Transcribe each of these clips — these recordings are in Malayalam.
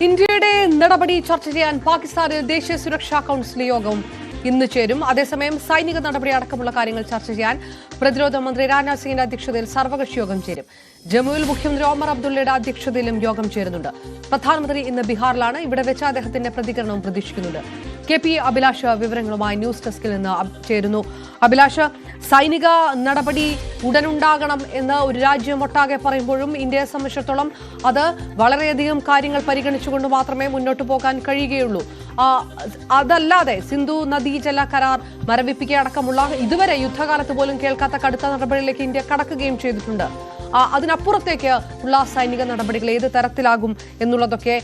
ഇന്ത്യയുടെ നടപടി ചർച്ച ചെയ്യാൻ പാകിസ്ഥാനിൽ ദേശീയ സുരക്ഷാ കൌൺസിൽ യോഗം ഇന്ന് ചേരും. അതേസമയം സൈനിക നടപടി അടക്കമുള്ള കാര്യങ്ങൾ ചർച്ച ചെയ്യാൻ പ്രതിരോധ മന്ത്രി രാജ്നാഥ് സിംഗിന്റെ അധ്യക്ഷതയിൽ സർവകക്ഷി യോഗം ചേരും. ജമ്മുവിൽ മുഖ്യമന്ത്രി ഒമർ അബ്ദുള്ളയുടെ അധ്യക്ഷതയിലും യോഗം ചേരുന്നുണ്ട്. പ്രധാനമന്ത്രി ഇന്ന് ബീഹാറിലാണ്. ഇവിടെ വെച്ച് അദ്ദേഹത്തിന്റെ പ്രതികരണവും പ്രതീക്ഷിക്കുന്നുണ്ട്. KP അഭിലാഷ് വിവരങ്ങളുമായി ന്യൂസ് ഡെസ്കിൽ നിന്ന് ചേരുന്നു. അഭിലാഷ്, സൈനിക നടപടി ഉടനുണ്ടാകണം എന്ന് ഒരു രാജ്യമൊട്ടാകെ പറയുമ്പോഴും ഇന്ത്യയെ സംബന്ധിച്ചിടത്തോളം അത് വളരെയധികം കാര്യങ്ങൾ പരിഗണിച്ചുകൊണ്ട് മാത്രമേ മുന്നോട്ട് പോകാൻ കഴിയുകയുള്ളൂ. അതല്ലാതെ സിന്ധു നദീജല കരാർ മരവിപ്പിക്കുക അടക്കമുള്ള ഇതുവരെ യുദ്ധകാലത്ത് പോലും കേൾക്കാത്ത കടുത്ത നടപടികളിലേക്ക് ഇന്ത്യ കടക്കുകയും ചെയ്തിട്ടുണ്ട്. അതിനപ്പുറത്തേക്ക് ഉള്ള സൈനിക നടപടികൾ ഏത് തരത്തിലാകും എന്നുള്ളതൊക്കെ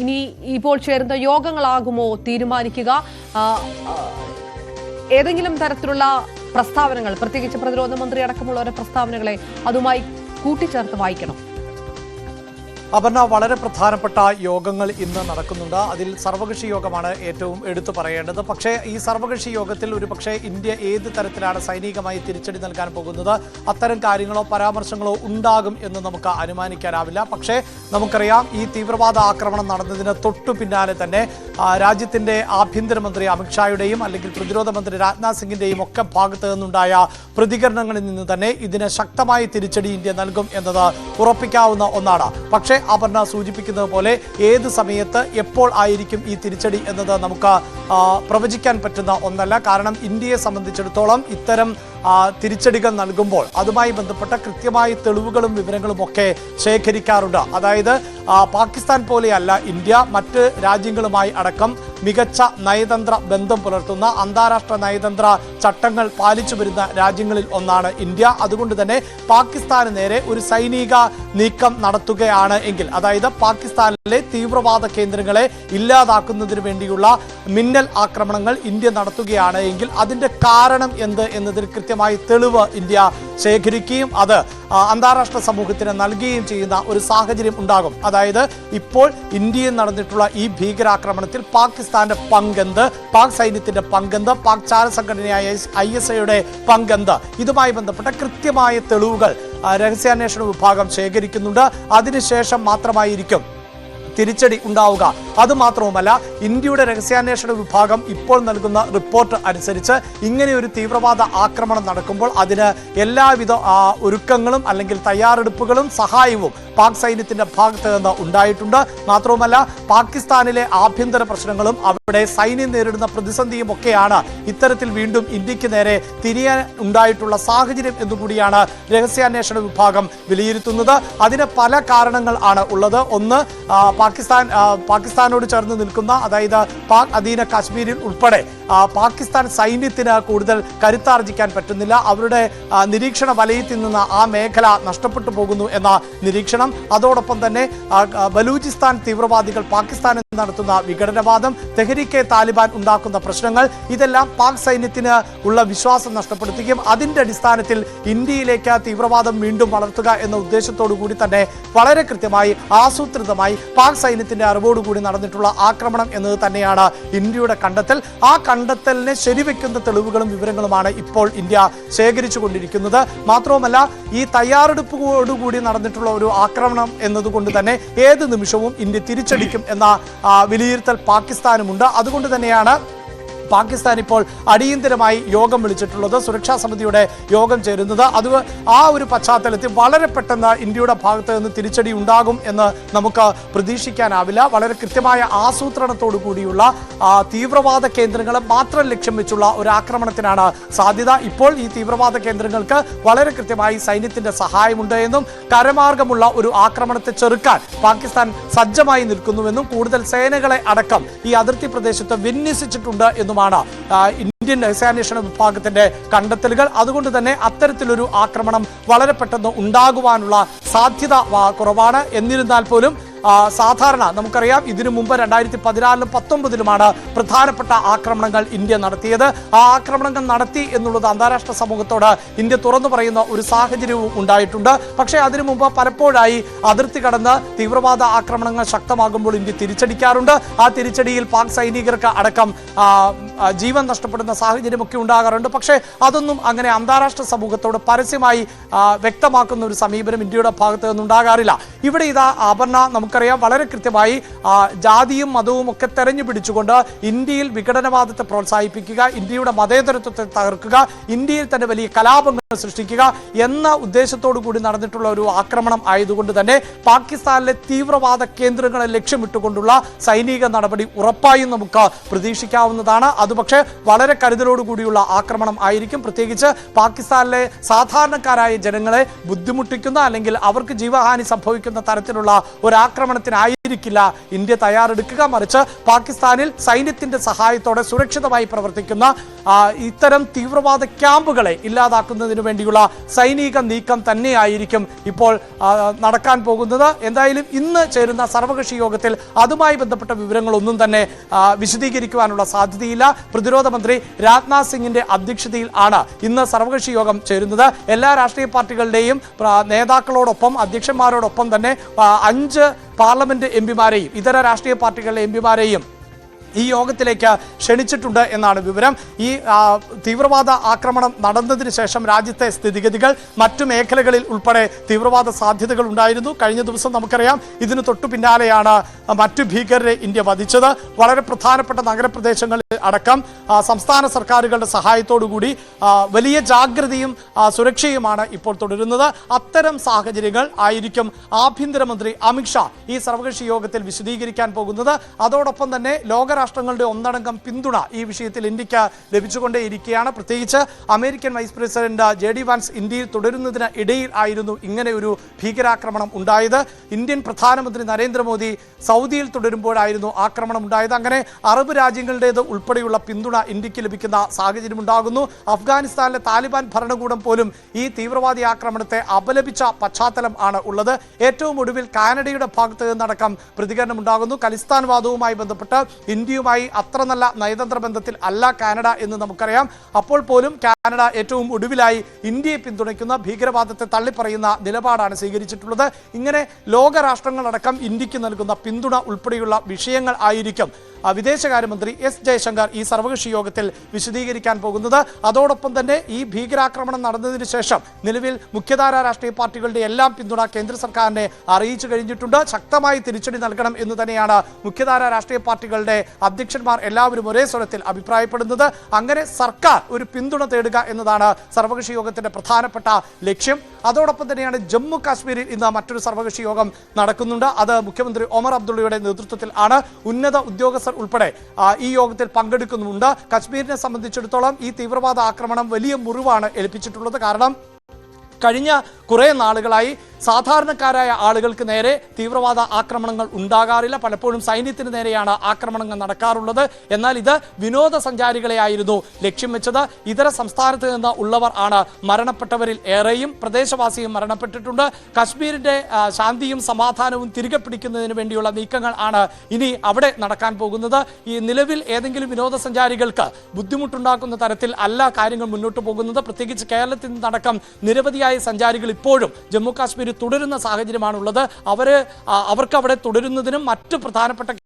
ഇനി ഇപ്പോൾ ചേരുന്ന യോഗങ്ങളാകുമോ തീരുമാനിക്കുക? ഏതെങ്കിലും തരത്തിലുള്ള പ്രസ്താവനകൾ, പ്രത്യേകിച്ച് പ്രതിരോധ മന്ത്രി അടക്കമുള്ളവരുടെ പ്രസ്താവനകളെ അതുമായി കൂട്ടിച്ചേർത്ത് വായിക്കണം. അപർണ, വളരെ പ്രധാനപ്പെട്ട യോഗങ്ങൾ ഇന്ന് നടക്കുന്നുണ്ട്. അതിൽ സർവകക്ഷി യോഗമാണ് ഏറ്റവും എടുത്തു പറയേണ്ടത്. പക്ഷേ ഈ സർവകക്ഷി യോഗത്തിൽ ഒരുപക്ഷെ ഇന്ത്യ ഏത് തരത്തിലാണ് സൈനികമായി തിരിച്ചടി നൽകാൻ പോകുന്നത്, അത്തരം കാര്യങ്ങളോ പരാമർശങ്ങളോ ഉണ്ടാകും എന്ന് നമുക്ക് അനുമാനിക്കാനാവില്ല. പക്ഷേ നമുക്കറിയാം, ഈ തീവ്രവാദ ആക്രമണം നടന്നതിന് തൊട്ടു പിന്നാലെ തന്നെ രാജ്യത്തിന്റെ ആഭ്യന്തരമന്ത്രി അമിത്ഷായുടെയും അല്ലെങ്കിൽ പ്രതിരോധ മന്ത്രി രാജ്നാഥ് സിംഗിന്റെയും ഒക്കെ ഭാഗത്ത് നിന്നുണ്ടായ പ്രതികരണങ്ങളിൽ നിന്ന് തന്നെ ഇതിന് ശക്തമായ തിരിച്ചടി ഇന്ത്യ നൽകും എന്നത് ഉറപ്പിക്കാവുന്ന ഒന്നാണ്. പക്ഷേ അപർണ സൂചിപ്പിക്കുന്നത് പോലെ ഏത് സമയത്ത് എപ്പോൾ ആയിരിക്കും ഈ തിരിച്ചടി എന്നത് നമുക്ക് പ്രവചിക്കാൻ പറ്റുന്ന ഒന്നല്ല. കാരണം ഇന്ത്യയെ സംബന്ധിച്ചിടത്തോളം ഇത്തരം തിരിച്ചടികൾ നൽകുമ്പോൾ അതുമായി ബന്ധപ്പെട്ട കൃത്യമായ തെളിവുകളും വിവരങ്ങളും ഒക്കെ ശേഖരിക്കാറുണ്ട്. അതായത് പാകിസ്ഥാൻ പോലെയല്ല ഇന്ത്യ മറ്റ് രാജ്യങ്ങളുമായി അടക്കം മികച്ച നയതന്ത്ര ബന്ധം പുലർത്തുന്ന, അന്താരാഷ്ട്ര നയതന്ത്ര ചട്ടങ്ങൾ പാലിച്ചു വരുന്ന രാജ്യങ്ങളിൽ ഒന്നാണ് ഇന്ത്യ. അതുകൊണ്ട് തന്നെ പാകിസ്ഥാന് നേരെ ഒരു സൈനിക നീക്കം നടത്തുകയാണ് എങ്കിൽ, അതായത് പാകിസ്ഥാനിലെ തീവ്രവാദ കേന്ദ്രങ്ങളെ ഇല്ലാതാക്കുന്നതിന് വേണ്ടിയുള്ള മിന്നൽ ആക്രമണങ്ങൾ ഇന്ത്യ നടത്തുകയാണ് എങ്കിൽ അതിന്റെ കാരണം എന്ത് എന്നതിന് കൃത്യമായി തെളിവ് ഇന്ത്യ ശേഖരിക്കുകയും അത് അന്താരാഷ്ട്ര സമൂഹത്തിന് നൽകുകയും ചെയ്യുന്ന ഒരു സാഹചര്യം ഉണ്ടാകും. അതായത് ഇപ്പോൾ ഇന്ത്യയിൽ നടന്നിട്ടുള്ള ഈ ഭീകരാക്രമണത്തിൽ പാകിസ്ഥാന്റെ പങ്കെന്ത്, പാക് സൈന്യത്തിന്റെ പങ്കെന്ത്, പാക് ചാര സംഘടനയായ ISIയുടെ പങ്കെന്ത്, ഇതുമായി ബന്ധപ്പെട്ട കൃത്യമായ തെളിവുകൾ രഹസ്യാന്വേഷണ വിഭാഗം ശേഖരിക്കുന്നുണ്ട്. അതിനുശേഷം മാത്രമായിരിക്കും തിരിച്ചടി ഉണ്ടാവുക. അതുമാത്രവുമല്ല, ഇന്ത്യയുടെ രഹസ്യാന്വേഷണ വിഭാഗം ഇപ്പോൾ നൽകുന്ന റിപ്പോർട്ട് അനുസരിച്ച് ഇങ്ങനെ ഒരു തീവ്രവാദ ആക്രമണം നടക്കുമ്പോൾ അതിന് എല്ലാവിധ ഒരുക്കങ്ങളും അല്ലെങ്കിൽ തയ്യാറെടുപ്പുകളും സഹായവും പാക് സൈന്യത്തിന്റെ ഭാഗത്ത് നിന്ന് ഉണ്ടായിട്ടുണ്ട്. മാത്രവുമല്ല, പാകിസ്ഥാനിലെ ആഭ്യന്തര പ്രശ്നങ്ങളും അവിടെ സൈന്യം നേരിടുന്ന പ്രതിസന്ധിയും ഒക്കെയാണ് ഇത്തരത്തിൽ വീണ്ടും ഇന്ത്യക്ക് നേരെ തിരിയാൻ ഉണ്ടായിട്ടുള്ള സാഹചര്യം എന്നുകൂടിയാണ് രഹസ്യാന്വേഷണ വിഭാഗം വിലയിരുത്തുന്നത്. അതിന് പല കാരണങ്ങൾ ആണ് ഉള്ളത്. ഒന്ന്, പാകിസ്ഥാനോട് ചേർന്ന് നിൽക്കുന്ന, അതായത് പാക് അധീന കാശ്മീരിൽ ഉൾപ്പെടെ പാകിസ്ഥാൻ സൈന്യത്തിന് കൂടുതൽ കരുത്താർജിക്കാൻ പറ്റുന്നില്ല. അവരുടെ നിരീക്ഷണ വലയത്തിൽ നിന്ന് ആ മേഖല നഷ്ടപ്പെട്ടു പോകുന്നു എന്ന നിരീക്ഷണം. അതോടൊപ്പം തന്നെ ബലൂചിസ്ഥാൻ തീവ്രവാദികൾ പാകിസ്ഥാനിൽ നടത്തുന്ന വിഘടനവാദം, തെഹ്രീക്കെ താലിബാൻ ഉണ്ടാക്കുന്ന പ്രശ്നങ്ങൾ, ഇതെല്ലാം പാക് സൈന്യത്തിന് ഉള്ള വിശ്വാസം നഷ്ടപ്പെടുത്തുകയും അതിന്റെ അടിസ്ഥാനത്തിൽ ഇന്ത്യയിലേക്ക് തീവ്രവാദം വീണ്ടും വളർത്തുക എന്ന ഉദ്ദേശത്തോടു കൂടി തന്നെ വളരെ കൃത്യമായി ആസൂത്രിതമായി പാക് സൈന്യത്തിന്റെ അറിവോടുകൂടി നടന്നിട്ടുള്ള ആക്രമണം എന്നത് തന്നെയാണ് ഇന്ത്യയുടെ കണ്ടെത്തൽ. ആ കണ്ടെത്തലിനെ ശരിവെക്കുന്ന തെളിവുകളും വിവരങ്ങളുമാണ് ഇപ്പോൾ ഇന്ത്യ ശേഖരിച്ചു കൊണ്ടിരിക്കുന്നത്. മാത്രവുമല്ല, ഈ തയ്യാറെടുപ്പോടുകൂടി നടന്നിട്ടുള്ള ഒരു ആക്രമണം എന്നതുകൊണ്ട് തന്നെ ഏത് നിമിഷവും ഇന്ത്യ തിരിച്ചടിക്കും എന്ന വിലയിരുത്തൽ പാകിസ്ഥാനുമുണ്ട്. അതുകൊണ്ട് തന്നെയാണ് പാകിസ്ഥാൻ ഇപ്പോൾ അടിയന്തരമായി യോഗം വിളിച്ചിട്ടുള്ളത്, സുരക്ഷാ സമിതിയുടെ യോഗം ചേരുന്നത്. അത് ആ ഒരു പശ്ചാത്തലത്തിൽ വളരെ പെട്ടെന്ന് ഇന്ത്യയുടെ ഭാഗത്ത് നിന്ന് തിരിച്ചടി ഉണ്ടാകും എന്ന് നമുക്ക് പ്രതീക്ഷിക്കാനാവില്ല. വളരെ കൃത്യമായ ആസൂത്രണത്തോടു കൂടിയുള്ള തീവ്രവാദ കേന്ദ്രങ്ങളെ മാത്രം ലക്ഷ്യം വെച്ചുള്ള ഒരു ആക്രമണത്തിനാണ് സാധ്യത. ഇപ്പോൾ ഈ തീവ്രവാദ കേന്ദ്രങ്ങൾക്ക് വളരെ കൃത്യമായി സൈന്യത്തിന്റെ സഹായമുണ്ട് എന്നും കരമാർഗമുള്ള ഒരു ആക്രമണത്തെ ചെറുക്കാൻ പാകിസ്ഥാൻ സജ്ജമായി നിൽക്കുന്നുവെന്നും കൂടുതൽ സേനകളെ അടക്കം ഈ അതിർത്തി പ്രദേശത്ത് വിന്യസിച്ചിട്ടുണ്ട് എന്നും ഇന്ത്യൻ രഹസ്യാന്വേഷണ വിഭാഗത്തിന്റെ കണ്ടെത്തലുകൾ. അതുകൊണ്ട് തന്നെ അത്തരത്തിലൊരു ആക്രമണം വളരെ പെട്ടെന്ന് ഉണ്ടാകുവാനുള്ള സാധ്യത കുറവാണ്. എന്നിരുന്നാൽ പോലും സാധാരണ നമുക്കറിയാം, ഇതിനു മുമ്പ് 2014-ലും 2019-ലുമാണ് പ്രധാനപ്പെട്ട ആക്രമണങ്ങൾ ഇന്ത്യ നടത്തിയത്. ആ ആക്രമണങ്ങൾ നടത്തി എന്നുള്ളത് അന്താരാഷ്ട്ര സമൂഹത്തോട് ഇന്ത്യ തുറന്നു പറയുന്ന ഒരു സാഹചര്യവും ഉണ്ടായിട്ടുണ്ട്. പക്ഷേ അതിനു മുമ്പ് പലപ്പോഴായി അതിർത്തി കടന്ന് തീവ്രവാദ ആക്രമണങ്ങൾ ശക്തമാകുമ്പോൾ ഇന്ത്യ തിരിച്ചടിക്കാറുണ്ട്. ആ തിരിച്ചടിയിൽ പാക് സൈനികർക്ക് അടക്കം ജീവൻ നഷ്ടപ്പെടുന്ന സാഹചര്യമൊക്കെ ഉണ്ടാകാറുണ്ട്. പക്ഷേ അതൊന്നും അങ്ങനെ അന്താരാഷ്ട്ര സമൂഹത്തോട് പരസ്യമായി വ്യക്തമാക്കുന്ന ഒരു സമീപനം ഇന്ത്യയുടെ ഭാഗത്ത് നിന്നുണ്ടാകാറില്ല. ഇവിടെ ഇതാ അപർണ നമുക്കറിയാം വളരെ കൃത്യമായി ജാതിയും മതവും ഒക്കെ തെരഞ്ഞു പിടിച്ചുകൊണ്ട് ഇന്ത്യയിൽ വിഘടനവാദത്തെ പ്രോത്സാഹിപ്പിക്കുക, ഇന്ത്യയുടെ മതേതരത്വത്തെ തകർക്കുക, ഇന്ത്യയിൽ തന്നെ വലിയ കലാപങ്ങൾ സൃഷ്ടിക്കുക എന്ന ഉദ്ദേശത്തോടു കൂടി നടന്നിട്ടുള്ള ഒരു ആക്രമണം ആയതുകൊണ്ട് തന്നെ പാകിസ്ഥാനിലെ തീവ്രവാദ കേന്ദ്രങ്ങളെ ലക്ഷ്യമിട്ടുകൊണ്ടുള്ള സൈനിക നടപടി ഉറപ്പായും നമുക്ക് പ്രതീക്ഷിക്കാവുന്നതാണ്. അത് പക്ഷേ വളരെ കരുതലോടുകൂടിയുള്ള ആക്രമണം ആയിരിക്കും. പ്രത്യേകിച്ച് പാകിസ്ഥാനിലെ സാധാരണക്കാരായ ജനങ്ങളെ ബുദ്ധിമുട്ടിക്കുന്ന അല്ലെങ്കിൽ അവർക്ക് ജീവഹാനി സംഭവിക്കുന്ന തരത്തിലുള്ള ഒരാക്രമണത്തിനായിരിക്കില്ല ഇന്ത്യ തയ്യാറെടുക്കുക. മറിച്ച് പാകിസ്ഥാനിൽ സൈന്യത്തിന്റെ സഹായത്തോടെ സുരക്ഷിതമായി പ്രവർത്തിക്കുന്ന ഇത്തരം തീവ്രവാദ ക്യാമ്പുകളെ ഇല്ലാതാക്കുന്നതിന് വേണ്ടിയുള്ള സൈനിക നീക്കം തന്നെയായിരിക്കും ഇപ്പോൾ നടക്കാൻ പോകുന്നത്. എന്തായാലും ഇന്ന് ചേരുന്ന സർവകക്ഷി യോഗത്തിൽ അതുമായി ബന്ധപ്പെട്ട വിവരങ്ങളൊന്നും തന്നെ വിശദീകരിക്കുവാനുള്ള സാധ്യതയില്ല. പ്രതിരോധ മന്ത്രി രാജ്നാഥ് സിംഗിന്റെ അധ്യക്ഷതയിൽ ആണ് ഇന്ന് സർവകക്ഷി യോഗം ചേരുന്നത്. എല്ലാ രാഷ്ട്രീയ പാർട്ടികളുടെയും നേതാക്കളോടൊപ്പം അധ്യക്ഷന്മാരോടൊപ്പം തന്നെ 5 പാർലമെന്റ് എംപിമാരെയും ഇതര രാഷ്ട്രീയ പാർട്ടികളിലെ എംപിമാരെയും ഈ യോഗത്തിലേക്ക് ക്ഷണിച്ചിട്ടുണ്ട് എന്നാണ് വിവരം. ഈ തീവ്രവാദ ആക്രമണം നടന്നതിന് ശേഷം രാജ്യത്തെ സ്ഥിതിഗതികൾ, മറ്റു മേഖലകളിൽ ഉൾപ്പെടെ തീവ്രവാദ സാധ്യതകൾ ഉണ്ടായിരുന്നു. കഴിഞ്ഞ ദിവസം നമുക്കറിയാം ഇതിന് തൊട്ടു പിന്നാലെയാണ് മറ്റു ഭീകരരെ ഇന്ത്യ വധിച്ചത്. വളരെ പ്രധാനപ്പെട്ട നഗരപ്രദേശങ്ങളിൽ അടക്കം സംസ്ഥാന സർക്കാരുകളുടെ സഹായത്തോടുകൂടി വലിയ ജാഗ്രതയും സുരക്ഷയുമാണ് ഇപ്പോൾ തുടരുന്നത്. അത്തരം സാഹചര്യങ്ങൾ ആയിരിക്കും ആഭ്യന്തരമന്ത്രി അമിത്ഷാ ഈ സർവകക്ഷി യോഗത്തിൽ വിശദീകരിക്കാൻ പോകുന്നത്. അതോടൊപ്പം തന്നെ ലോകരാഷ്ട്രങ്ങളുടെ ഒന്നടങ്കം പിന്തുണ ഈ വിഷയത്തിൽ ഇന്ത്യക്ക് ലഭിച്ചുകൊണ്ടേയിരിക്കുകയാണ്. പ്രത്യേകിച്ച് American vice president JD Vance ഇന്ത്യയിൽ തുടരുന്നതിന് ഇടയിൽ ആയിരുന്നു ഇങ്ങനെ ഒരു ഭീകരാക്രമണം ഉണ്ടായത്. ഇന്ത്യൻ പ്രധാനമന്ത്രി നരേന്ദ്രമോദി സൗദിയിൽ തുടരുമ്പോഴായിരുന്നു ആക്രമണം ഉണ്ടായത്. അങ്ങനെ അറബ് രാജ്യങ്ങളുടേത് ഉൾപ്പെടെയുള്ള പിന്തുണ ഇന്ത്യക്ക് ലഭിക്കുന്ന സാഹചര്യം ഉണ്ടാകുന്നു. അഫ്ഗാനിസ്ഥാനിലെ താലിബാൻ ഭരണകൂടം പോലും ഈ തീവ്രവാദി ആക്രമണത്തെ അപലപിച്ച പശ്ചാത്തലം ആണ് ഉള്ളത്. ഏറ്റവും ഒടുവിൽ കാനഡയുടെ ഭാഗത്ത് നിന്നടക്കം പ്രതികരണം ഉണ്ടാകുന്നു. ഖലിസ്ഥാൻ വാദവുമായി ബന്ധപ്പെട്ട് ഇന്ത്യയുമായി അത്ര നല്ല നയതന്ത്ര ബന്ധത്തിൽ അല്ല കാനഡ എന്ന് നമുക്കറിയാം. അപ്പോൾ പോലും കാനഡ ഏറ്റവും ഒടുവിലായി ഇന്ത്യയെ പിന്തുണയ്ക്കുന്ന ഭീകരവാദത്തെ തള്ളിപ്പറയുന്ന നിലപാടാണ് സ്വീകരിച്ചിട്ടുള്ളത്. ഇങ്ങനെ ലോകരാഷ്ട്രങ്ങളടക്കം ഇന്ത്യക്ക് നൽകുന്ന പിന്തുണ ഉൾപ്പെടെയുള്ള വിഷയങ്ങൾ ആയിരിക്കും വിദേശകാര്യമന്ത്രി S ജയശങ്കർ ഈ സർവകക്ഷി യോഗത്തിൽ വിശദീകരിക്കാൻ പോകുന്നത്. അതോടൊപ്പം തന്നെ ഈ ഭീകരാക്രമണം നടന്നതിന് ശേഷം നിലവിൽ മുഖ്യധാര രാഷ്ട്രീയ പാർട്ടികളുടെ എല്ലാം പിന്തുണ കേന്ദ്ര സർക്കാരിനെ അറിയിച്ചു കഴിഞ്ഞിട്ടുണ്ട്. ശക്തമായി തിരിച്ചടി നൽകണം എന്ന് തന്നെയാണ് മുഖ്യധാര രാഷ്ട്രീയ പാർട്ടികളുടെ അധ്യക്ഷന്മാർ എല്ലാവരും ഒരേ സ്വരത്തിൽ അഭിപ്രായപ്പെടുന്നത്. അങ്ങനെ സർക്കാർ ഒരു പിന്തുണ തേടുക എന്നതാണ് സർവകക്ഷി യോഗത്തിന്റെ പ്രധാനപ്പെട്ട ലക്ഷ്യം. അതോടൊപ്പം തന്നെയാണ് ജമ്മു കാശ്മീരിൽ ഇന്ന് മറ്റൊരു സർവകക്ഷി യോഗം നടക്കുന്നുണ്ട്. അത് മുഖ്യമന്ത്രി ഒമർ അബ്ദുള്ളയുടെ നേതൃത്വത്തിൽ ആണ്. ഉന്നത ഉദ്യോഗസ്ഥർ ഉൾപ്പെടെ ഈ യോഗത്തിൽ പങ്കെടുക്കുന്നുമുണ്ട്. കശ്മീരിനെ സംബന്ധിച്ചിടത്തോളം ഈ തീവ്രവാദ ആക്രമണം വലിയ മുറിവാണ് ഏൽപ്പിച്ചിട്ടുള്ളത്. കാരണം കഴിഞ്ഞ കുറേ നാളുകളായി സാധാരണക്കാരായ ആളുകൾക്ക് നേരെ തീവ്രവാദ ആക്രമണങ്ങൾ ഉണ്ടാകാറില്ല. പലപ്പോഴും സൈന്യത്തിന് നേരെയാണ് ആക്രമണങ്ങൾ നടക്കാറുള്ളത്. എന്നാൽ ഇത് വിനോദസഞ്ചാരികളെ ആയിരുന്നു ലക്ഷ്യം വെച്ചത്. ഇതര സംസ്ഥാനത്ത് നിന്ന് ഉള്ളവർ ആണ് മരണപ്പെട്ടവരിൽ ഏറെയും. പ്രദേശവാസിയും മരണപ്പെട്ടിട്ടുണ്ട്. കശ്മീരിന്റെ ശാന്തിയും സമാധാനവും തിരികെ പിടിക്കുന്നതിന് വേണ്ടിയുള്ള നീക്കങ്ങൾ ആണ് ഇനി അവിടെ നടക്കാൻ പോകുന്നത്. ഈ നിലവിൽ ഏതെങ്കിലും വിനോദസഞ്ചാരികൾക്ക് ബുദ്ധിമുട്ടുണ്ടാക്കുന്ന തരത്തിൽ അല്ല കാര്യങ്ങൾ മുന്നോട്ട് പോകുന്നത്. പ്രത്യേകിച്ച് കേരളത്തിൽ നിന്നടക്കം നിരവധിയായ സഞ്ചാരികൾ ഇപ്പോഴും ജമ്മു കാശ്മീരിൽ തുടരുന്ന സാഹചര്യമാണുള്ളത്. അവർക്ക് അവിടെ തുടരുന്നതിനും മറ്റു പ്രധാനപ്പെട്ട